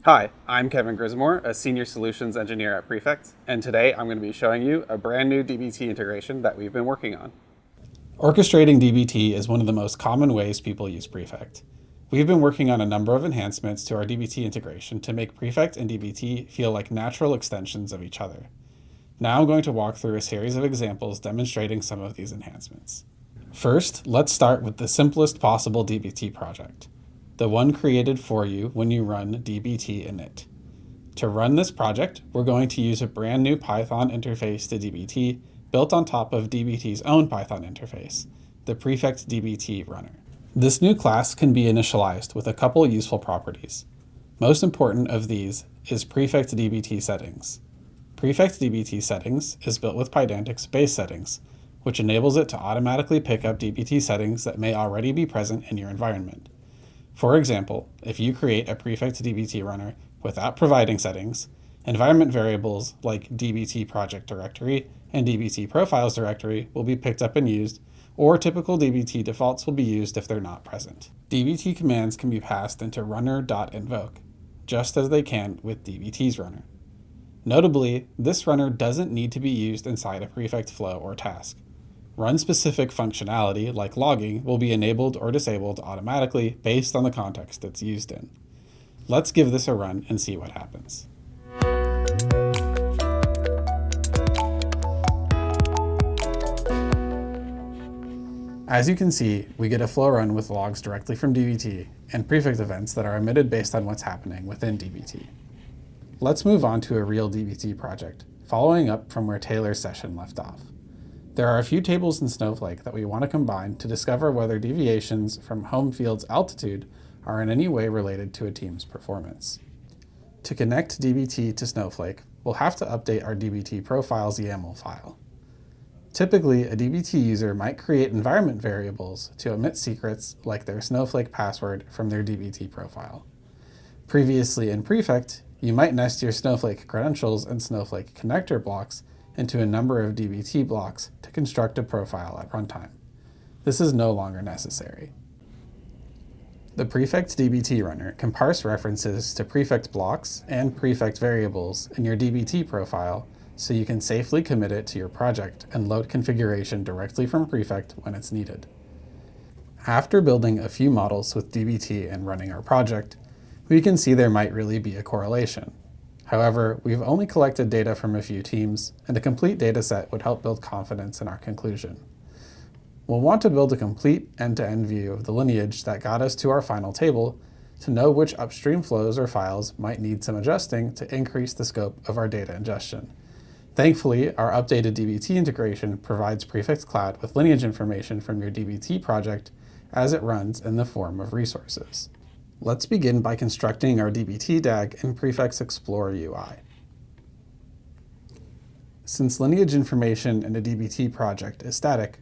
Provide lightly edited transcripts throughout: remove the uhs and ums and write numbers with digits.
Hi, I'm Kevin Grismore, a Senior Solutions Engineer at Prefect, and today I'm going to be showing you a brand new DBT integration that we've been working on. Orchestrating DBT is one of the most common ways people use Prefect. We've been working on a number of enhancements to our DBT integration to make Prefect and DBT feel like natural extensions of each other. Now I'm going to walk through a series of examples demonstrating some of these enhancements. First, let's start with the simplest possible DBT project, the one created for you when you run dbt init. To run this project, we're going to use a brand new Python interface to dbt built on top of dbt's own Python interface, the Prefect dbt runner. This new class can be initialized with a couple useful properties. Most important of these is Prefect dbt settings. Prefect dbt settings is built with Pydantic's base settings, which enables it to automatically pick up dbt settings that may already be present in your environment. For example, if you create a Prefect dbt runner without providing settings, environment variables like dbt project directory and dbt profiles directory will be picked up and used, or typical dbt defaults will be used if they're not present. dbt commands can be passed into runner.invoke, just as they can with dbt's runner. Notably, this runner doesn't need to be used inside a Prefect flow or task. Run-specific functionality, like logging, will be enabled or disabled automatically based on the context it's used in. Let's give this a run and see what happens. As you can see, we get a flow run with logs directly from dbt and Prefect events that are emitted based on what's happening within dbt. Let's move on to a real dbt project, following up from where Taylor's session left off. There are a few tables in Snowflake that we want to combine to discover whether deviations from home field's altitude are in any way related to a team's performance. To connect dbt to Snowflake, we'll have to update our dbt profiles YAML file. Typically, a dbt user might create environment variables to omit secrets like their Snowflake password from their dbt profile. Previously in Prefect, you might nest your Snowflake credentials and Snowflake connector blocks into a number of dbt blocks to construct a profile at runtime. This is no longer necessary. The Prefect dbt runner can parse references to Prefect blocks and Prefect variables in your dbt profile so you can safely commit it to your project and load configuration directly from Prefect when it's needed. After building a few models with dbt and running our project, we can see there might really be a correlation. However, we've only collected data from a few teams, and a complete data set would help build confidence in our conclusion. We'll want to build a complete end-to-end view of the lineage that got us to our final table to know which upstream flows or files might need some adjusting to increase the scope of our data ingestion. Thankfully, our updated dbt integration provides Prefect Cloud with lineage information from your dbt project as it runs in the form of resources. Let's begin by constructing our dbt DAG in Prefect's Explorer UI. Since lineage information in a dbt project is static,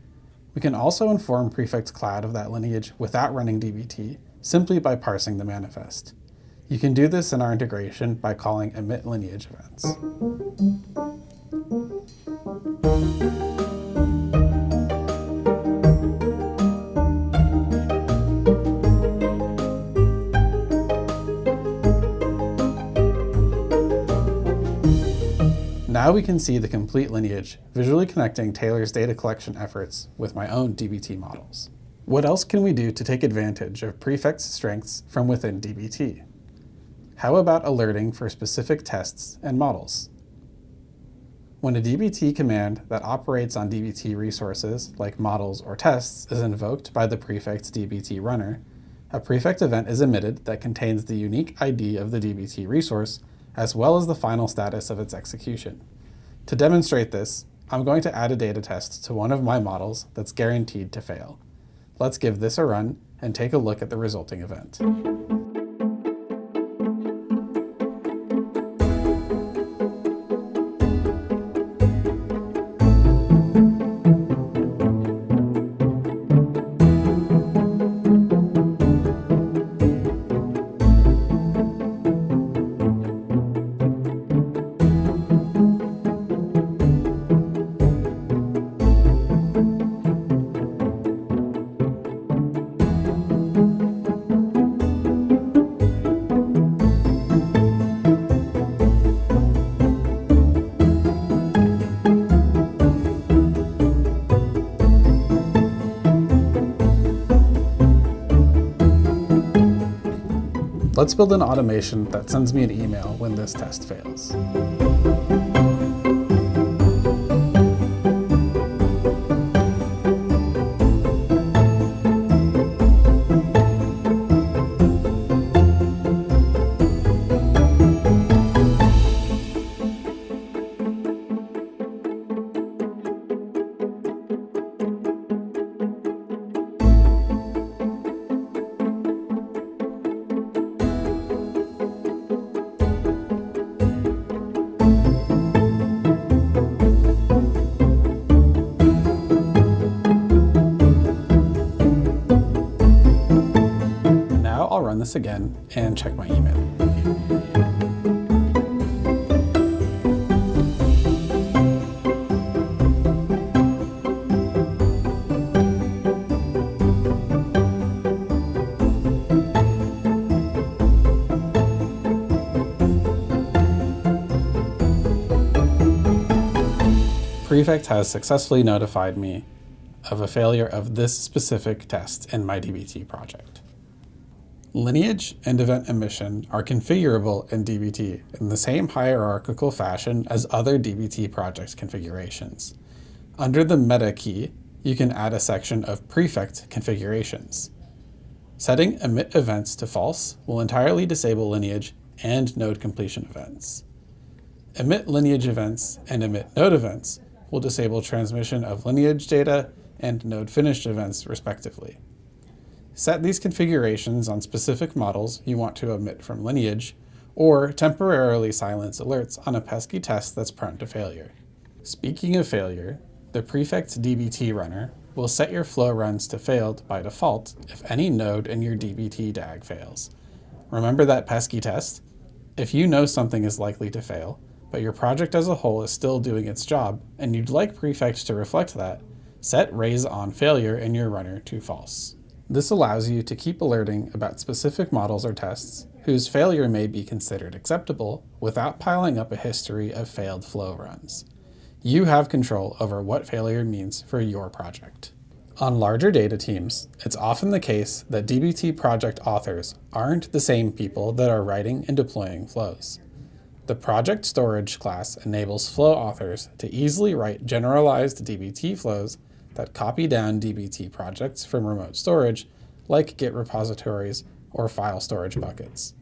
we can also inform Prefect Cloud of that lineage without running dbt, simply by parsing the manifest. You can do this in our integration by calling emit lineage events. Now we can see the complete lineage, visually connecting Taylor's data collection efforts with my own dbt models. What else can we do to take advantage of Prefect's strengths from within dbt? How about alerting for specific tests and models? When a dbt command that operates on dbt resources, like models or tests, is invoked by the Prefect dbt runner, a Prefect event is emitted that contains the unique ID of the dbt resource, as well as the final status of its execution. To demonstrate this, I'm going to add a data test to one of my models that's guaranteed to fail. Let's give this a run and take a look at the resulting event. Let's build an automation that sends me an email when this test fails. I'll run this again and check my email. Prefect has successfully notified me of a failure of this specific test in my DBT project. Lineage and event emission are configurable in DBT in the same hierarchical fashion as other DBT project configurations. Under the meta key, you can add a section of Prefect configurations. Setting emit events to false will entirely disable lineage and node completion events. Emit lineage events and emit node events will disable transmission of lineage data and node finished events respectively. Set these configurations on specific models you want to omit from lineage, or temporarily silence alerts on a pesky test that's prone to failure. Speaking of failure, the Prefect DBT runner will set your flow runs to failed by default if any node in your DBT DAG fails. Remember that pesky test? If you know something is likely to fail, but your project as a whole is still doing its job, and you'd like Prefect to reflect that, set raise on failure in your runner to false. This allows you to keep alerting about specific models or tests whose failure may be considered acceptable without piling up a history of failed flow runs. You have control over what failure means for your project. On larger data teams, it's often the case that DBT project authors aren't the same people that are writing and deploying flows. The project storage class enables flow authors to easily write generalized DBT flows that copy down DBT projects from remote storage, like Git repositories or file storage buckets.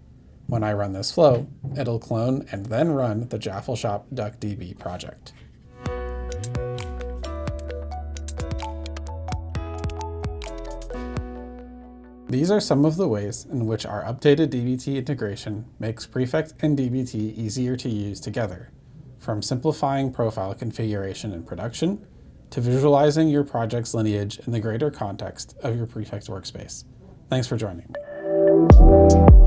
When I run this flow, it'll clone and then run the JaffleShop DuckDB project. These are some of the ways in which our updated DBT integration makes Prefect and DBT easier to use together, from simplifying profile configuration in production to visualizing your project's lineage in the greater context of your Prefect workspace. Thanks for joining me.